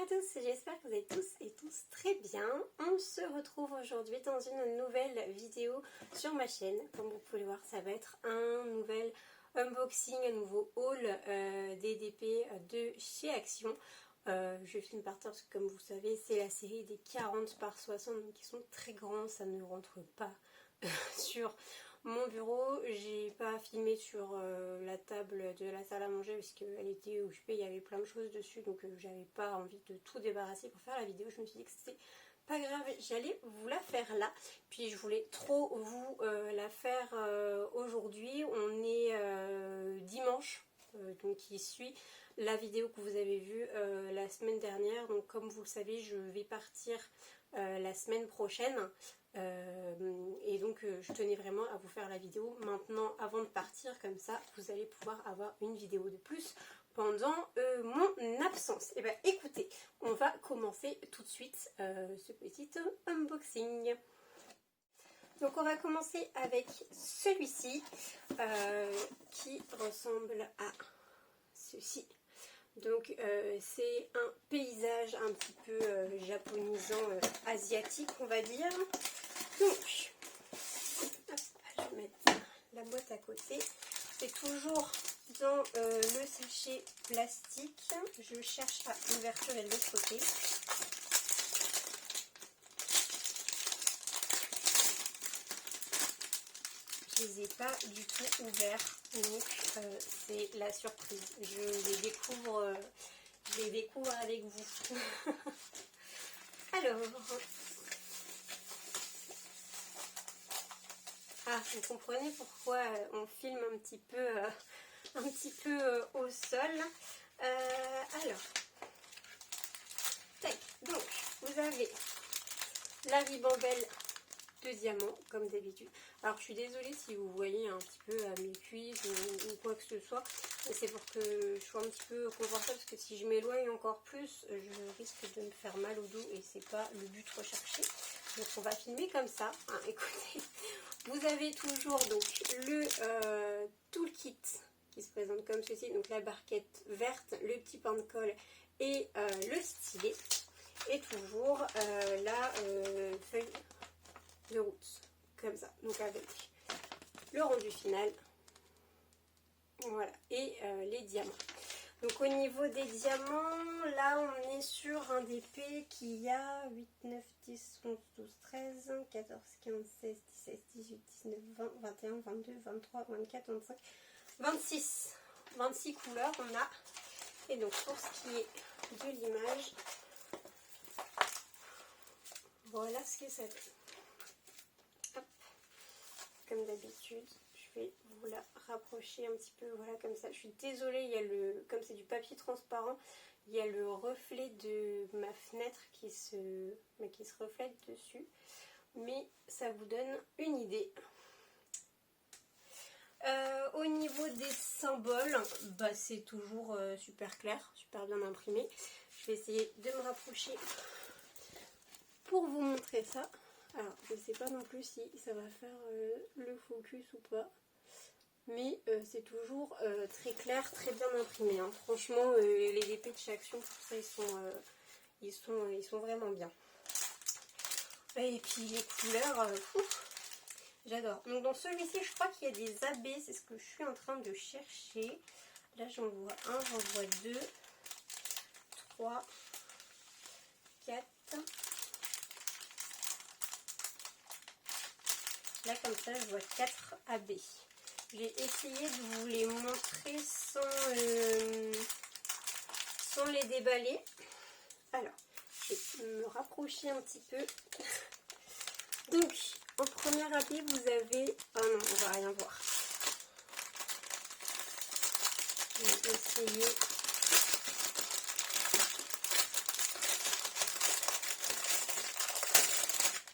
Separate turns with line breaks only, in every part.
à tous, j'espère que vous allez tous et tous très bien. On se retrouve aujourd'hui dans une nouvelle vidéo sur ma chaîne. Comme vous pouvez le voir, ça va être un nouvel unboxing, un nouveau haul DDP de chez Action. Je filme par terre parce que comme vous savez, c'est la série des 40 par 60, donc qui sont très grands, ça ne rentre pas sur mon bureau. J'ai pas filmé sur la table de la salle à manger parce qu'elle était occupée, il y avait plein de choses dessus, donc j'avais pas envie de tout débarrasser pour faire la vidéo. Je me suis dit que c'était pas grave, j'allais vous la faire là, puis je voulais trop vous la faire aujourd'hui. On est dimanche, donc qui suit la vidéo que vous avez vue la semaine dernière. Donc comme vous le savez, je vais partir la semaine prochaine. Et donc je tenais vraiment à vous faire la vidéo maintenant avant de partir, comme ça vous allez pouvoir avoir une vidéo de plus pendant mon absence. Et bien écoutez, on va commencer tout de suite ce petit unboxing. Donc on va commencer avec celui-ci qui ressemble à ceci. Donc c'est un paysage un petit peu japonisant, asiatique on va dire. Donc, hop, je vais mettre la boîte à côté. C'est toujours dans le sachet plastique. Je cherche l'ouverture et de l'autre côté. Je ne les ai pas du tout ouverts, donc c'est la surprise. Je les découvre avec vous. Alors... Ah, vous comprenez pourquoi on filme un petit peu au sol. Alors, tac. Donc, vous avez la ribambelle de diamants, comme d'habitude. Alors, je suis désolée si vous voyez un petit peu à mes cuisses ou quoi que ce soit. C'est pour que je sois un petit peu confortable, parce que si je m'éloigne encore plus, je risque de me faire mal au dos et c'est pas le but recherché. Donc, on va filmer comme ça. Hein, écoutez. Vous avez toujours donc le toolkit qui se présente comme ceci, donc la barquette verte, le petit pain de colle et le stylet, et toujours la feuille de route, comme ça, donc avec le rendu final, voilà, et les diamants. Donc au niveau des diamants, là on est sur un DP qui a 8, 9, 10, 11, 12, 13, 14, 15, 16, 17, 18, 19, 20, 21, 22, 23, 24, 25, 26. 26 couleurs on a. Et donc pour ce qui est de l'image, voilà ce que ça donne. Hop. Comme d'habitude. Je vais vous la rapprocher un petit peu, voilà, comme ça. Je suis désolée, il y a comme c'est du papier transparent, il y a le reflet de ma fenêtre qui se reflète dessus, mais ça vous donne une idée. Au niveau des symboles, bah, c'est toujours super clair, super bien imprimé. Je vais essayer de me rapprocher pour vous montrer ça. Alors, je ne sais pas non plus si ça va faire le focus ou pas. Mais c'est toujours très clair, très bien imprimé. Hein. Franchement, les DP de chez Action, pour ça, ils sont vraiment bien. Et puis les couleurs, j'adore. Donc dans celui-ci, je crois qu'il y a des AB, c'est ce que je suis en train de chercher. Là, j'en vois un, j'en vois deux, 3, 4. Là, comme ça, je vois 4 AB. J'ai essayé de vous les montrer sans les déballer. Alors, je vais me rapprocher un petit peu. Donc, en premier habit, vous avez... Ah non, on va rien voir. Je vais essayer...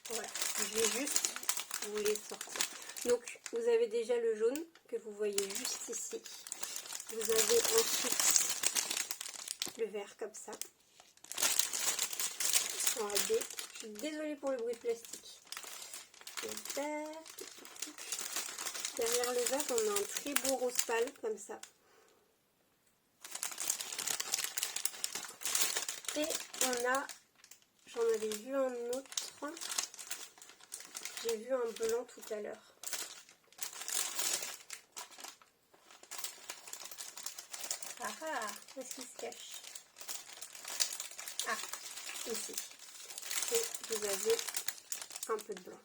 Voilà, je vais juste vous les sortir. Donc, vous avez déjà le jaune que vous voyez juste ici. Vous avez ensuite le vert comme ça. En AB. Je suis désolée pour le bruit de plastique. Le vert. Derrière le vert, on a un très beau rose pâle comme ça. Et on a, j'en avais vu un autre, j'ai vu un blanc tout à l'heure. Ah ah, où est-ce qu'il se cache? Ah, ici. Et vous avez un peu de blanc.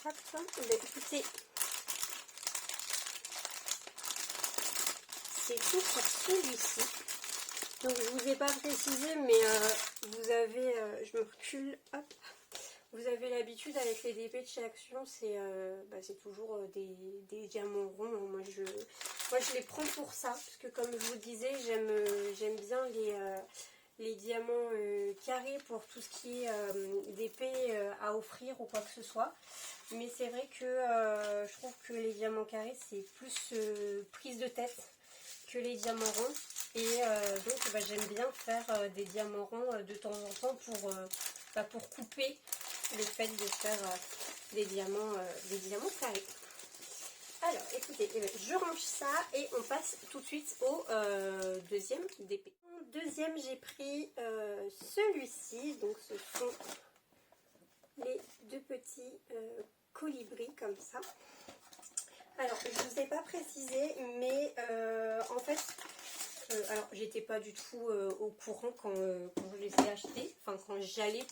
Hop, bah, écoutez, c'est tout pour celui-ci. Donc je vous ai pas précisé, mais vous avez, je me recule, hop, vous avez l'habitude avec les DP de chez Action, c'est toujours des diamants ronds. Moi je les prends pour ça, parce que comme je vous disais, j'aime bien les diamants carrés pour tout ce qui est DP à offrir ou quoi que ce soit. Mais c'est vrai que je trouve que les diamants carrés c'est plus prise de tête que les diamants ronds. Et donc j'aime bien faire des diamants ronds de temps en temps pour couper le fait de faire des diamants carrés. Alors écoutez, je range ça et on passe tout de suite au deuxième DP. En deuxième, j'ai pris celui-ci. Donc ce sont les deux petits colibris comme ça. Alors je ne vous ai pas précisé, mais en fait, alors j'étais pas du tout au courant quand je les ai achetés, enfin quand j'allais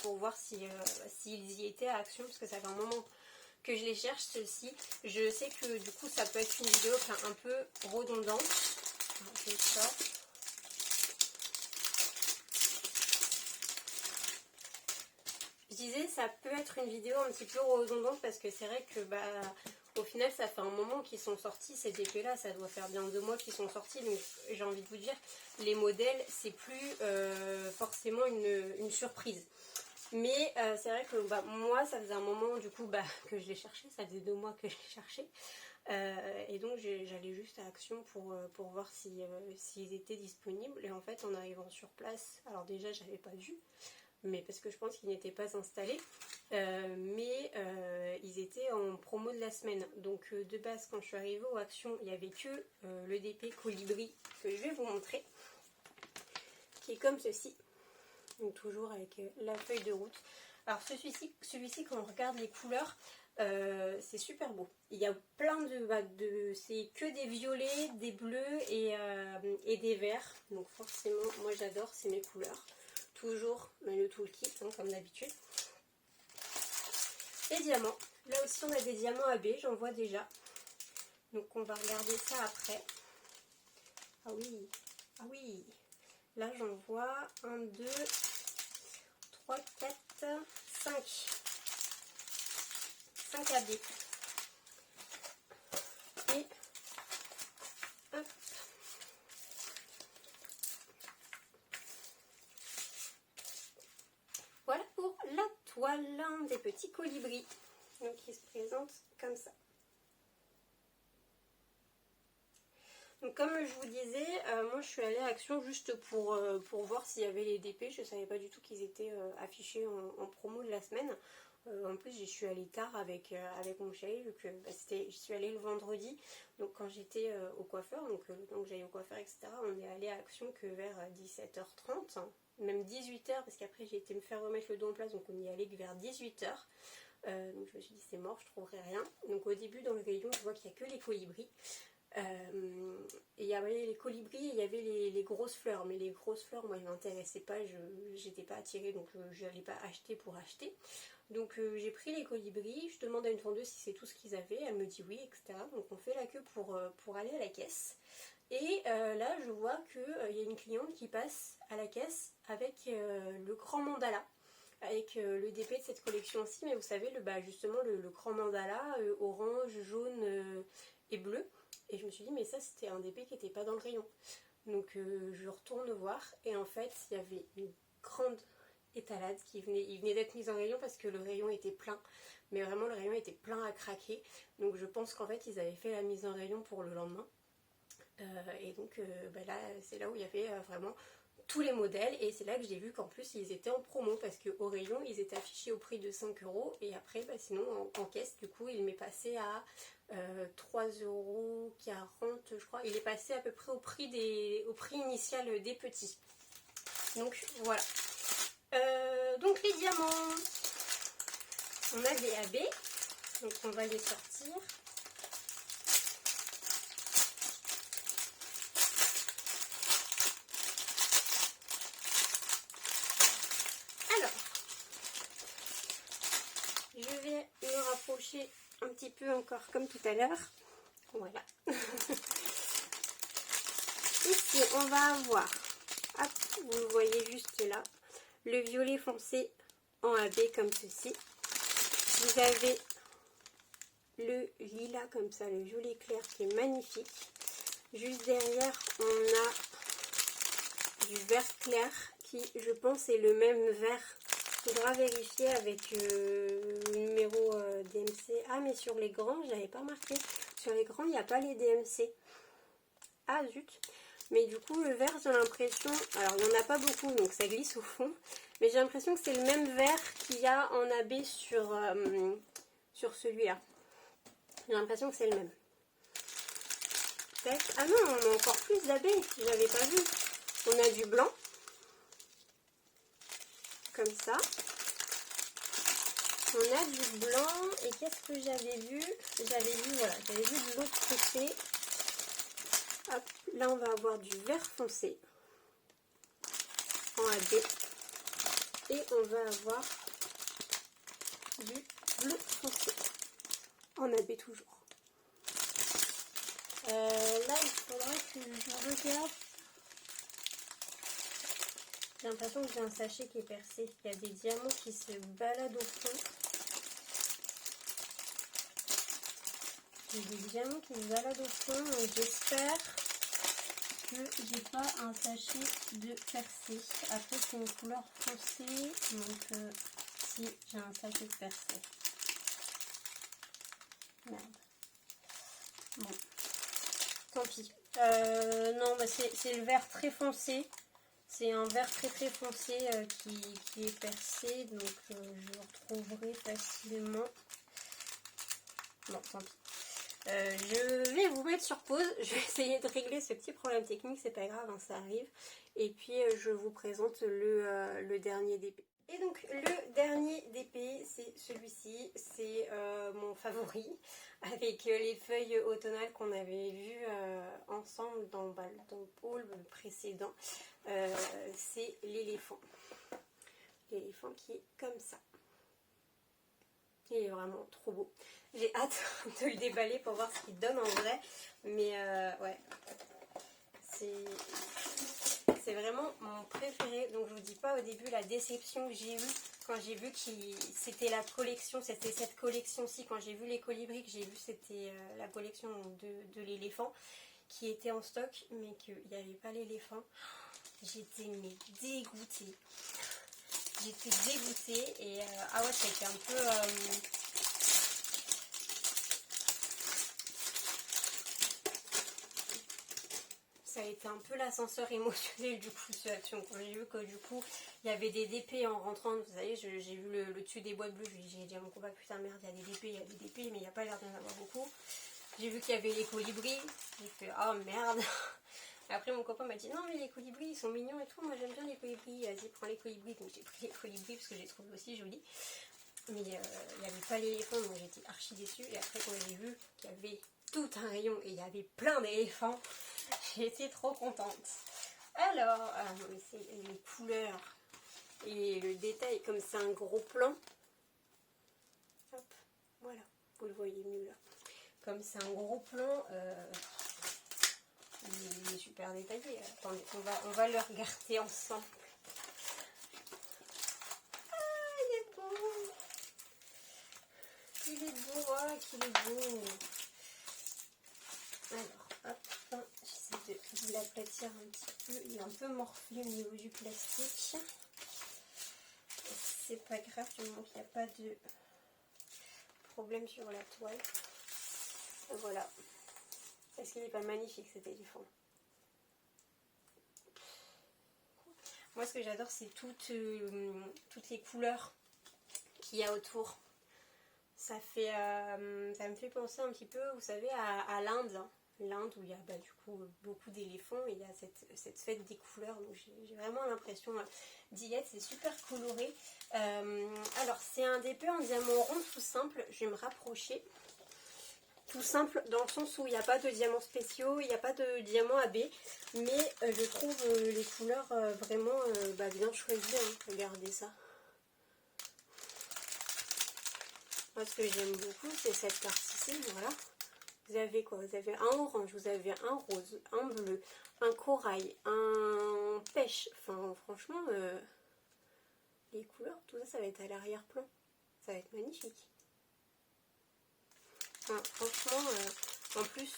pour voir s'ils y étaient à Action, parce que ça fait un moment que je les cherche, ceux-ci. Je sais que du coup ça peut être une vidéo qui est un peu redondante. Alors, je le sors. Je disais ça peut être une vidéo un petit peu redondante parce que c'est vrai que au final ça fait un moment qu'ils sont sortis ces DP là, ça doit faire bien 2 mois qu'ils sont sortis, donc j'ai envie de vous dire, les modèles c'est plus forcément une surprise. Mais c'est vrai que moi ça faisait un moment du coup que je les cherchais, ça faisait 2 mois que je les cherchais. Et donc j'allais juste à Action pour voir s'ils étaient disponibles. Et en fait en arrivant sur place, alors déjà j'avais pas vu, mais parce que je pense qu'ils n'étaient pas installés, mais ils étaient en promo de la semaine. Donc de base quand je suis arrivée aux Actions, il n'y avait que le DP Colibri que je vais vous montrer, qui est comme ceci. Donc toujours avec la feuille de route. Alors celui-ci quand on regarde les couleurs, c'est super beau. Il y a plein c'est que des violets, des bleus et des verts. Donc forcément moi j'adore, c'est mes couleurs. Toujours le toolkit hein, comme d'habitude. Et diamants. Là aussi on a des diamants AB, j'en vois déjà. Donc on va regarder ça après. Ah oui, ah oui. Là j'en vois 1, 2, 3, 4, 5. 5 AB. Et hop. Voilà pour la toile des petits colibris. Donc il se présente comme ça. Donc comme je vous disais, moi je suis allée à Action juste pour voir s'il y avait les DP. Je ne savais pas du tout qu'ils étaient affichés en promo de la semaine. En plus j'y suis allée tard avec mon chéri, vu que j'y suis allée le vendredi. Donc quand j'étais au coiffeur, donc le temps que j'aille au coiffeur, etc., on est allé à Action que vers 17h30, même 18h, parce qu'après j'ai été me faire remettre le dos en place, donc on y allait que vers 18h. Donc je me suis dit c'est mort, je trouverai rien. Donc au début dans le rayon je vois qu'il n'y a que les colibris. Et il y avait les colibris et il y avait les grosses fleurs, mais les grosses fleurs moi ils m'intéressaient pas, j'étais pas attirée, donc je n'allais pas acheter pour acheter. Donc j'ai pris les colibris, je demande à une vendeuse si c'est tout ce qu'ils avaient, elle me dit oui, etc. Donc on fait la queue pour aller à la caisse. Et là je vois qu'il y a une cliente qui passe à la caisse avec le grand mandala, avec le DP de cette collection-ci, mais vous savez justement le grand mandala orange, jaune et bleu. Et je me suis dit mais ça c'était un DP qui n'était pas dans le rayon. Donc je retourne voir et en fait il y avait une grande étalade il venait d'être mise en rayon parce que le rayon était plein, mais vraiment le rayon était plein à craquer. Donc je pense qu'en fait ils avaient fait la mise en rayon pour le lendemain. Et donc là c'est là où il y avait vraiment tous les modèles, et c'est là que j'ai vu qu'en plus ils étaient en promo, parce qu'au rayon ils étaient affichés au prix de 5 euros, et après bah, sinon en caisse du coup il m'est passé à 3,40 € je crois. Il est passé à peu près au prix initial des petits. Donc voilà. Donc les diamants, on a des AB, donc on va les sortir. Alors, je vais me rapprocher un petit peu encore comme tout à l'heure. Voilà. Ici, on va avoir, hop, vous le voyez juste là, le violet foncé en AB comme ceci. Vous avez le lilas comme ça, le violet clair qui est magnifique. Juste derrière, on a du vert clair qui, je pense, est le même vert. Il faudra vérifier avec le numéro DMC. Ah, mais sur les grands, je n'avais pas marqué. Sur les grands, il n'y a pas les DMC. Ah, zut. Mais du coup, le vert, j'ai l'impression... Alors, il n'y en a pas beaucoup, donc ça glisse au fond. Mais j'ai l'impression que c'est le même vert qu'il y a en AB sur celui-là. J'ai l'impression que c'est le même. Tac. Ah non, on a encore plus d'AB. Je n'avais pas vu. On a du blanc. Comme ça. On a du blanc. Et qu'est-ce que j'avais vu? J'avais vu, voilà, j'avais vu de l'autre côté. Hop, là on va avoir du vert foncé en AB. Et on va avoir du bleu foncé en AB toujours. Là il faudra que je regarde. J'ai l'impression que j'ai un sachet qui est percé. Il y a des diamants qui se baladent au fond. J'ai des diamants qui se baladent au fond. Donc j'espère que j'ai pas un sachet de percé. Après c'est une couleur foncée. Donc si j'ai un sachet de percé. Merde. Bon. Tant pis. Non, bah c'est le vert très foncé. C'est un vert très très foncé qui est percé, donc je le retrouverai facilement. Bon, tant pis. Je vais vous mettre sur pause. Je vais essayer de régler ce petit problème technique, c'est pas grave, hein, ça arrive. Et puis je vous présente le dernier DP. Et donc le dernier DP, c'est celui-ci, c'est mon favori, avec les feuilles automnales qu'on avait vues ensemble dans le haul précédent. C'est l'éléphant. L'éléphant qui est comme ça. Il est vraiment trop beau. J'ai hâte de le déballer pour voir ce qu'il donne en vrai. Mais ouais, c'est vraiment mon préféré. Donc je vous dis pas au début la déception que j'ai eue quand j'ai vu que c'était la collection, c'était cette collection-ci. Quand j'ai vu les colibris, que j'ai vu c'était la collection de l'éléphant qui était en stock, mais qu'il n'y avait pas l'éléphant. J'étais mais dégoûtée. J'étais dégoûtée et ah ouais, ça a été un peu... ça a été un peu l'ascenseur émotionnel du coup sur Action. Quand j'ai vu que du coup il y avait des DP en rentrant, vous savez, j'ai vu le dessus des boîtes bleues, j'ai dit à mon combat putain merde, il y a des DP, il y a des DP, mais il n'y a pas l'air d'en avoir beaucoup. J'ai vu qu'il y avait les colibris, j'ai fait oh merde. Après mon copain m'a dit non mais les colibris ils sont mignons et tout, moi j'aime bien les colibris, vas-y prends les colibris. Donc j'ai pris les colibris parce que je les trouve aussi jolis. Mais il n'y avait pas l'éléphant, donc j'étais archi déçue. Et après quand j'ai vu qu'il y avait tout un rayon et il y avait plein d'éléphants, j'ai été trop contente. Alors, c'est les couleurs et le détail, comme c'est un gros plan. Hop, voilà, vous le voyez mieux là. Comme c'est un gros plan, il est super détaillé. Attendez, on va le regarder ensemble. Ah, il est beau. Il est beau, oh, qu'il est beau. Alors, hop, j'essaie de vous l'aplatir un petit peu. Il est un peu morflé au niveau du plastique. C'est pas grave, du moment qu'il n'y a pas de problème sur la toile. Voilà. Est-ce qu'il n'est pas magnifique cet éléphant? Moi ce que j'adore c'est toutes les couleurs qu'il y a autour. Ça me fait penser un petit peu, vous savez, à l'Inde. L'Inde où il y a du coup beaucoup d'éléphants et il y a cette fête des couleurs. Donc j'ai vraiment l'impression d'y être. C'est super coloré. Alors c'est un DP en diamant rond tout simple. Je vais me rapprocher. Tout simple dans le sens où il n'y a pas de diamants spéciaux, il n'y a pas de diamants AB. Mais je trouve les couleurs vraiment bien choisies. Hein. Regardez ça. Moi ce que j'aime beaucoup c'est cette partie-ci. Voilà. Vous avez quoi? Vous avez un orange, vous avez un rose, un bleu, un corail, un pêche. Enfin, franchement, les couleurs, tout ça, ça va être à l'arrière-plan. Ça va être magnifique. Enfin, franchement, en plus,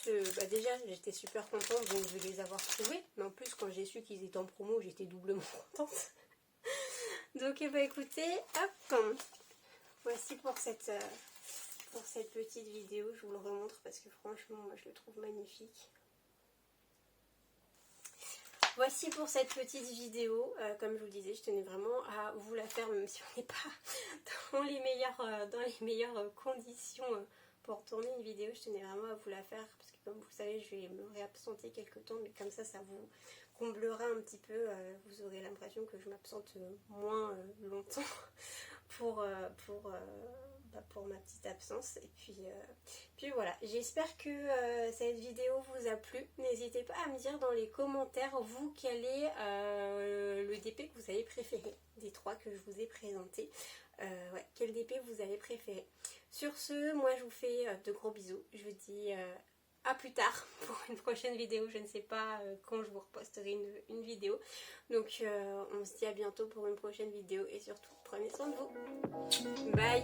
déjà, j'étais super contente donc de les avoir trouvés. Mais en plus, quand j'ai su qu'ils étaient en promo, j'étais doublement contente. Donc, écoutez, hop, voici pour cette petite vidéo, je vous le remontre parce que franchement moi je le trouve magnifique. Voici pour cette petite vidéo, comme je vous le disais, je tenais vraiment à vous la faire même si on n'est pas dans les meilleures conditions pour tourner une vidéo. Je tenais vraiment à vous la faire parce que comme vous le savez je vais me réabsenter quelques temps, mais comme ça vous comblera un petit peu, vous aurez l'impression que je m'absente moins longtemps pour ma petite absence. Et puis voilà, j'espère que cette vidéo vous a plu. N'hésitez pas à me dire dans les commentaires vous quel est le DP que vous avez préféré des trois que je vous ai présentés. Quel DP vous avez préféré. Sur ce, moi je vous fais de gros bisous. Je vous dis à plus tard pour une prochaine vidéo. Je ne sais pas quand je vous reposterai une vidéo. Donc on se dit à bientôt pour une prochaine vidéo et surtout prenez soin de vous. Bye.